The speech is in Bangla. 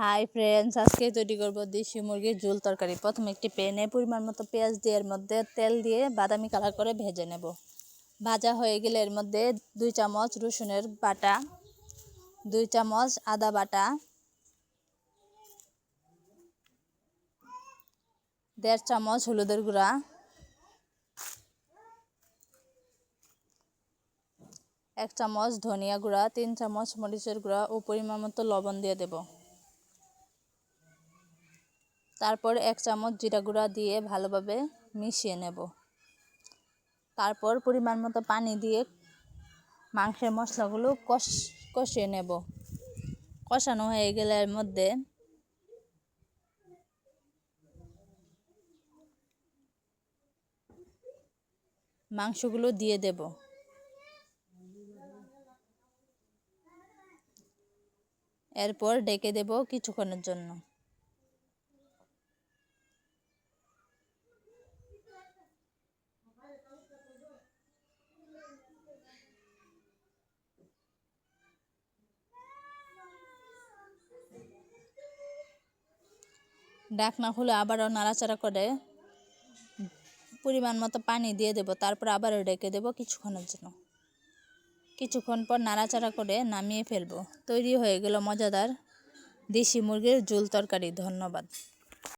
হাই ফ্রেন্ডস, আজকে তৈরি করব দেশি মুরগির ঝোল তরকারি। প্রথমে একটি প্যানে পরিমাণ মতো পেঁয়াজ দিয়ে এর মধ্যে তেল দিয়ে বাদামি কালার করে ভেজে নেব। ভাজা হয়ে গেলে এর মধ্যে 2 চামচ রসুনের বাটা, 2 চামচ আদা বাটা, 1.5 চামচ হলুদের গুঁড়া, 1 চামচ ধনিয়া গুঁড়া, 3 চামচ মরিচের গুঁড়া ও পরিমাণ মতো লবণ দিয়ে দেব। তারপর 1 চামচ জিরা গুঁড়া দিয়ে ভালোভাবে মিশিয়ে নেব। তারপর পরিমাণ মতো পানি দিয়ে মাংসের মশলাগুলো কষিয়ে নেব। কষানো হয়ে গেলে এর মধ্যে মাংসগুলো দিয়ে দেব। এরপর ঢেকে দেব কিছুক্ষণের জন্য। ঢাকনা খুলে আবারও নাড়াচাড়া করে পরিমাণ মতো পানি দিয়ে দেব। তারপর আবারও ঢেকে দেব কিছুক্ষণের জন্য। কিছুক্ষণ পর নাড়াচাড়া করে নামিয়ে ফেলবো। তৈরি হয়ে গেল মজাদার দেশি মুরগির ঝোল তরকারি। ধন্যবাদ।